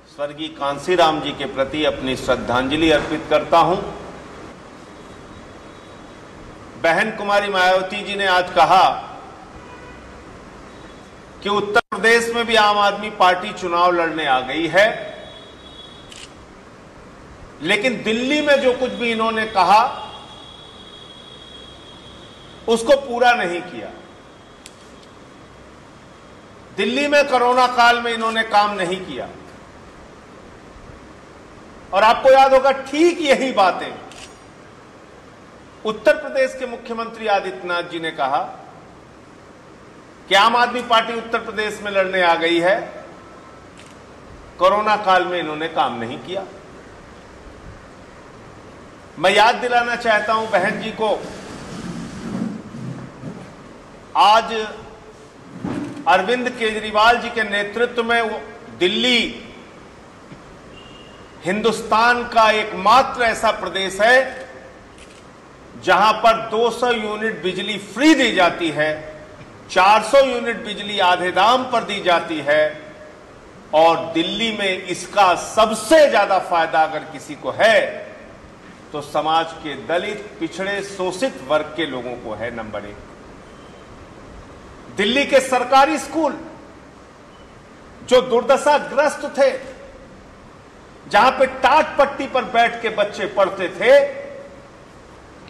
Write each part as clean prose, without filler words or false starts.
स्वर्गीय कांसीराम जी के प्रति अपनी श्रद्धांजलि अर्पित करता हूं। बहन कुमारी मायावती जी ने आज कहा कि उत्तर प्रदेश में भी आम आदमी पार्टी चुनाव लड़ने आ गई है, लेकिन दिल्ली में जो कुछ भी इन्होंने कहा उसको पूरा नहीं किया। दिल्ली में कोरोना काल में इन्होंने काम नहीं किया और आपको याद होगा ठीक यही बातें उत्तर प्रदेश के मुख्यमंत्री आदित्यनाथ जी ने कहा कि आम आदमी पार्टी उत्तर प्रदेश में लड़ने आ गई है, कोरोना काल में इन्होंने काम नहीं किया। मैं याद दिलाना चाहता हूं बहन जी को, आज अरविंद केजरीवाल जी के नेतृत्व में वो दिल्ली हिंदुस्तान का एकमात्र ऐसा प्रदेश है जहां पर 200 यूनिट बिजली फ्री दी जाती है, 400 यूनिट बिजली आधे दाम पर दी जाती है और दिल्ली में इसका सबसे ज्यादा फायदा अगर किसी को है तो समाज के दलित, पिछड़े, शोषित वर्ग के लोगों को है। नंबर 1, दिल्ली के सरकारी स्कूल जो दुर्दशाग्रस्त थे, जहां पे टाट पट्टी पर बैठ के बच्चे पढ़ते थे,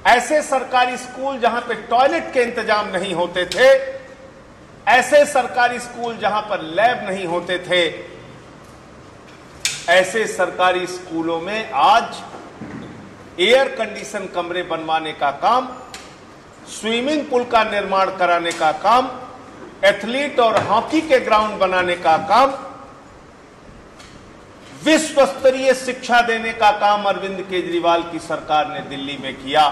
ऐसे सरकारी स्कूल जहां पे टॉयलेट के इंतजाम नहीं होते थे, ऐसे सरकारी स्कूल जहां पर लैब नहीं होते थे, ऐसे सरकारी स्कूलों में आज एयर कंडीशन कमरे बनवाने का काम, स्विमिंग पूल का निर्माण कराने का काम, एथलीट और हॉकी के ग्राउंड बनाने का काम, विश्व स्तरीय शिक्षा देने का काम अरविंद केजरीवाल की सरकार ने दिल्ली में किया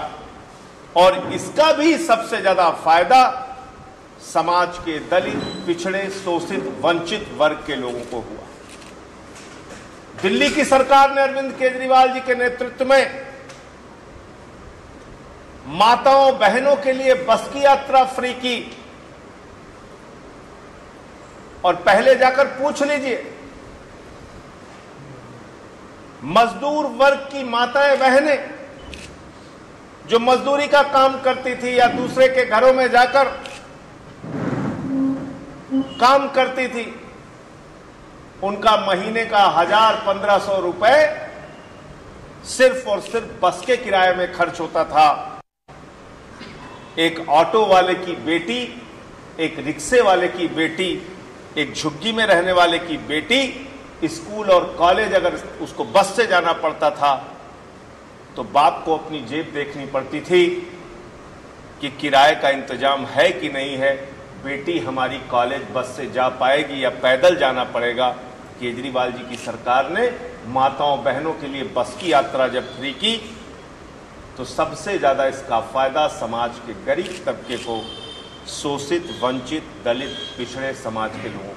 और इसका भी सबसे ज्यादा फायदा समाज के दलित, पिछड़े, शोषित, वंचित वर्ग के लोगों को हुआ। दिल्ली की सरकार ने अरविंद केजरीवाल जी के नेतृत्व में माताओं बहनों के लिए बस की यात्रा फ्री की और पहले जाकर पूछ लीजिए, मजदूर वर्ग की माताएं बहनें जो मजदूरी का काम करती थी या दूसरे के घरों में जाकर काम करती थी, उनका महीने का 1000-1500 रुपए सिर्फ और सिर्फ बस के किराए में खर्च होता था। एक ऑटो वाले की बेटी, एक रिक्शे वाले की बेटी, एक झुग्गी में रहने वाले की बेटी स्कूल और कॉलेज अगर उसको बस से जाना पड़ता था तो बाप को अपनी जेब देखनी पड़ती थी कि किराए का इंतजाम है कि नहीं है, बेटी हमारी कॉलेज बस से जा पाएगी या पैदल जाना पड़ेगा। केजरीवाल जी की सरकार ने माताओं बहनों के लिए बस की यात्रा जब फ्री की तो सबसे ज्यादा इसका फायदा समाज के गरीब तबके को, शोषित, वंचित, दलित, पिछड़े समाज के लोगों को।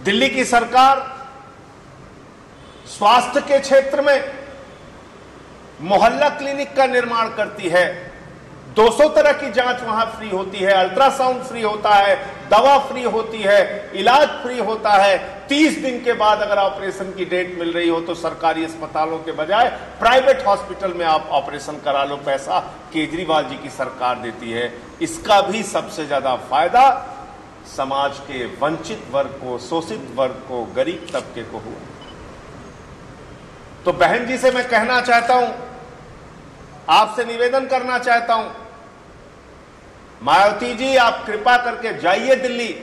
दिल्ली की सरकार स्वास्थ्य के क्षेत्र में मोहल्ला क्लिनिक का निर्माण करती है, 200 तरह की जांच वहां फ्री होती है, अल्ट्रासाउंड फ्री होता है, दवा फ्री होती है, इलाज फ्री होता है। 30 दिन के बाद अगर ऑपरेशन की डेट मिल रही हो तो सरकारी अस्पतालों के बजाय प्राइवेट हॉस्पिटल में आप ऑपरेशन करा लो, पैसा केजरीवाल जी की सरकार देती है। इसका भी सबसे ज्यादा फायदा समाज के वंचित वर्ग को, शोषित वर्ग को, गरीब तबके को हुआ। तो बहन जी से मैं कहना चाहता हूं, आपसे निवेदन करना चाहता हूं, मायावती जी आप कृपा करके जाइए दिल्ली,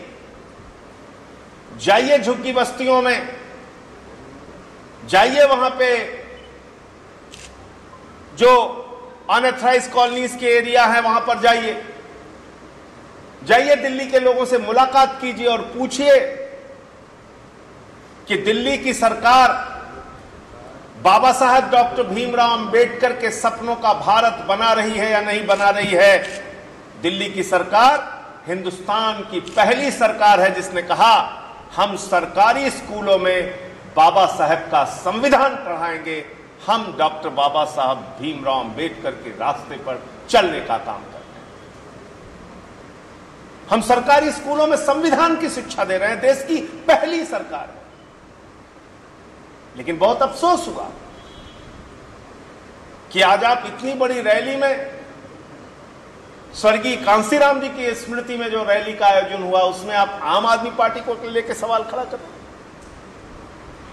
जाइए झुग्गी बस्तियों में, जाइए वहां पे जो अनऑथराइज्ड कॉलोनीज के एरिया है वहां पर जाइए, जाइए दिल्ली के लोगों से मुलाकात कीजिए और पूछिए कि दिल्ली की सरकार बाबा साहब डॉक्टर भीमराव अंबेडकर के सपनों का भारत बना रही है या नहीं बना रही है। दिल्ली की सरकार हिंदुस्तान की पहली सरकार है जिसने कहा हम सरकारी स्कूलों में बाबा साहब का संविधान पढ़ाएंगे, हम डॉक्टर बाबा साहब भीमराव अंबेडकर के रास्ते पर चलने का काम करते हैं। हम सरकारी स्कूलों में संविधान की शिक्षा दे रहे हैं, देश की पहली सरकार है। लेकिन बहुत अफसोस हुआ कि आज आप इतनी बड़ी रैली में, स्वर्गीय कांसीराम जी की स्मृति में जो रैली का आयोजन हुआ, उसमें आप आम आदमी पार्टी को लेकर सवाल खड़ा कर रहे हैं।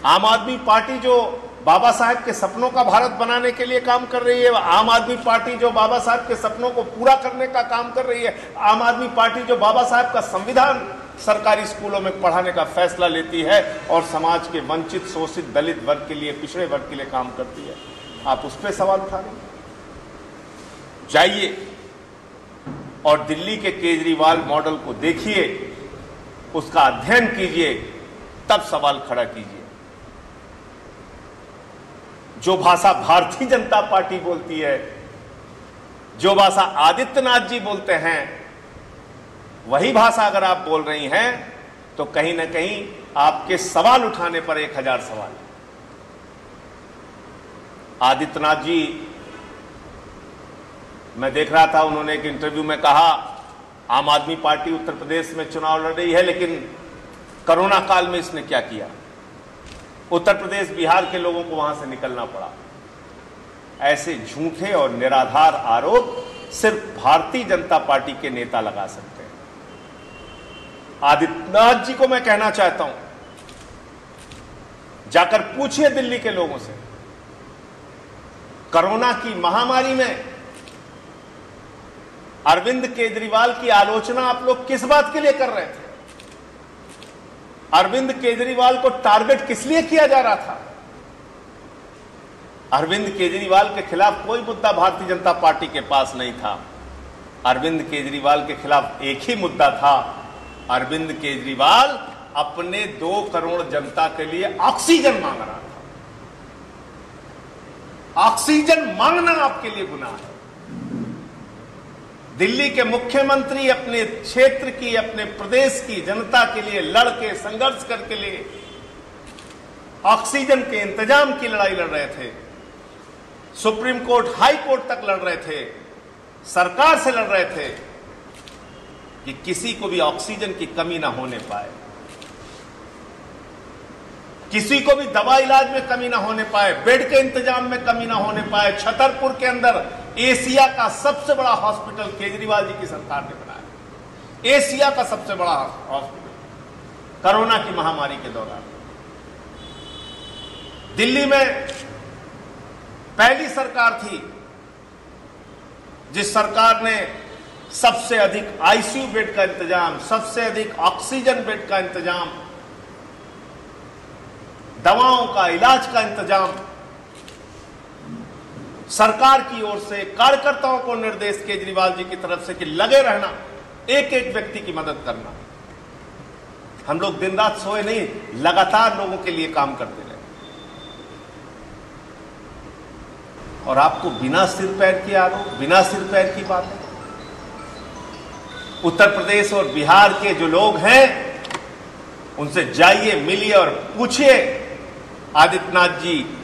आम आदमी पार्टी जो बाबा साहब के सपनों का भारत बनाने के लिए काम कर रही है, आम आदमी पार्टी जो बाबा साहब के सपनों को पूरा करने का काम कर रही है, आम आदमी पार्टी जो बाबा साहब का संविधान सरकारी स्कूलों में पढ़ाने का फैसला लेती है और समाज के वंचित, शोषित, दलित वर्ग के लिए, पिछड़े वर्ग के लिए काम करती है, आप उस पर सवाल उठा रहे हैं। जाइए और दिल्ली के केजरीवाल मॉडल को देखिए, उसका अध्ययन कीजिए, तब सवाल खड़ा कीजिए। जो भाषा भारतीय जनता पार्टी बोलती है, जो भाषा आदित्यनाथ जी बोलते हैं, वही भाषा अगर आप बोल रही हैं तो कहीं ना कहीं आपके सवाल उठाने पर 1000 सवाल। आदित्यनाथ जी, मैं देख रहा था, उन्होंने एक इंटरव्यू में कहा आम आदमी पार्टी उत्तर प्रदेश में चुनाव लड़ रही है, लेकिन कोरोना काल में इसने क्या किया? उत्तर प्रदेश, बिहार के लोगों को वहां से निकलना पड़ा। ऐसे झूठे और निराधार आरोप सिर्फ भारतीय जनता पार्टी के नेता लगा सकते हैं। आदित्यनाथ जी को मैं कहना चाहता हूं, जाकर पूछिए दिल्ली के लोगों से, कोरोना की महामारी में अरविंद केजरीवाल की आलोचना आप लोग किस बात के लिए कर रहे थे? अरविंद केजरीवाल को टारगेट किस लिए किया जा रहा था? अरविंद केजरीवाल के खिलाफ कोई मुद्दा भारतीय जनता पार्टी के पास नहीं था। अरविंद केजरीवाल के खिलाफ एक ही मुद्दा था, अरविंद केजरीवाल अपने 2 करोड़ जनता के लिए ऑक्सीजन मांग रहा था। ऑक्सीजन मांगना आपके लिए गुनाह है। दिल्ली के मुख्यमंत्री अपने क्षेत्र की, अपने प्रदेश की जनता के लिए लड़के, संघर्ष करके लिए ऑक्सीजन के इंतजाम की लड़ाई लड़ रहे थे। सुप्रीम कोर्ट, हाई कोर्ट तक लड़ रहे थे, सरकार से लड़ रहे थे कि किसी को भी ऑक्सीजन की कमी ना होने पाए, किसी को भी दवा इलाज में कमी ना होने पाए, बेड के इंतजाम में कमी ना होने पाए। छतरपुर के अंदर एशिया का सबसे बड़ा हॉस्पिटल केजरीवाल जी की सरकार ने बनाया, एशिया का सबसे बड़ा हॉस्पिटल कोरोना की महामारी के दौरान। दिल्ली में पहली सरकार थी जिस सरकार ने सबसे अधिक आईसीयू बेड का इंतजाम, सबसे अधिक ऑक्सीजन बेड का इंतजाम, दवाओं का, इलाज का इंतजाम, सरकार की ओर से कार्यकर्ताओं को निर्देश केजरीवाल जी की तरफ से कि लगे रहना, एक एक व्यक्ति की मदद करना। हम लोग दिन रात सोए नहीं, लगातार लोगों के लिए काम करते रहे। और आपको बिना सिर पैर के आरोप, बिना सिर पैर की बात है। उत्तर प्रदेश और बिहार के जो लोग हैं उनसे जाइए, मिलिए और पूछिए, आदित्यनाथ जी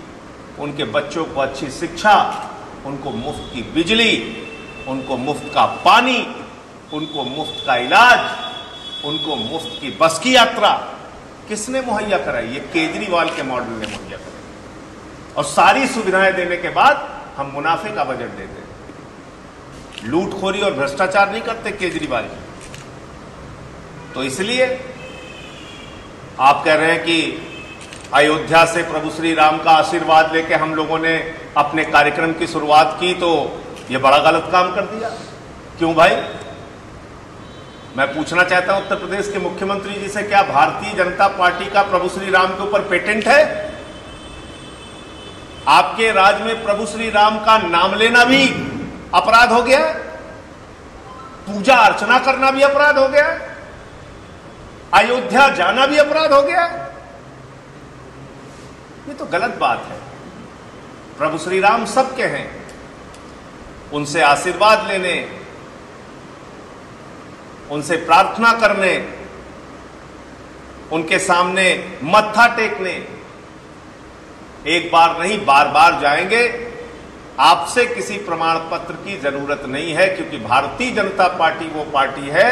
उनके बच्चों को अच्छी शिक्षा, उनको मुफ्त की बिजली, उनको मुफ्त का पानी, उनको मुफ्त का इलाज, उनको मुफ्त की बस की यात्रा किसने मुहैया कराई? ये केजरीवाल के मॉडल ने मुहैया कराई। और सारी सुविधाएं देने के बाद हम मुनाफे का बजट देते हैं। लूटखोरी और भ्रष्टाचार नहीं करते केजरीवाल जी। तो इसलिए आप कह रहे हैं कि अयोध्या से प्रभु श्री राम का आशीर्वाद लेके हम लोगों ने अपने कार्यक्रम की शुरुआत की, तो ये बड़ा गलत काम कर दिया। क्यों भाई? मैं पूछना चाहता हूं उत्तर प्रदेश के मुख्यमंत्री जी से, क्या भारतीय जनता पार्टी का प्रभु श्री राम के ऊपर पेटेंट है? आपके राज्य में प्रभु श्री राम का नाम लेना भी अपराध हो गया, पूजा अर्चना करना भी अपराध हो गया, अयोध्या जाना भी अपराध हो गया। ये तो गलत बात है। प्रभु श्री राम सबके हैं, उनसे आशीर्वाद लेने, उनसे प्रार्थना करने, उनके सामने मत्था टेकने एक बार नहीं बार बार जाएंगे। आपसे किसी प्रमाण पत्र की जरूरत नहीं है, क्योंकि भारतीय जनता पार्टी वो पार्टी है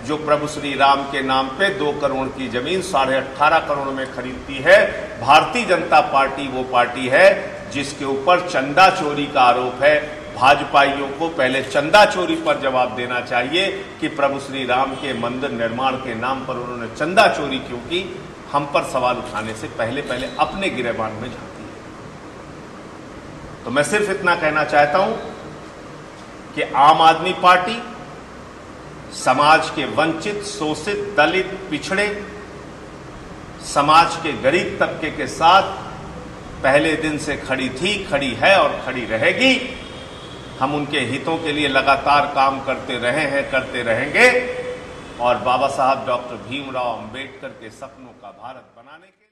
जो प्रभु श्री राम के नाम पे 2 करोड़ की जमीन 18.5 करोड़ में खरीदती है। भारतीय जनता पार्टी वो पार्टी है जिसके ऊपर चंदा चोरी का आरोप है। भाजपाइयों को पहले चंदा चोरी पर जवाब देना चाहिए कि प्रभु श्री राम के मंदिर निर्माण के नाम पर उन्होंने चंदा चोरी क्यों की। हम पर सवाल उठाने से पहले अपने गिरेबान में झांकी है। तो मैं सिर्फ इतना कहना चाहता हूं कि आम आदमी पार्टी समाज के वंचित, शोषित, दलित, पिछड़े समाज के गरीब तबके के साथ पहले दिन से खड़ी थी, खड़ी है और खड़ी रहेगी। हम उनके हितों के लिए लगातार काम करते रहे हैं, करते रहेंगे और बाबा साहब डॉक्टर भीमराव अंबेडकर के सपनों का भारत बनाने के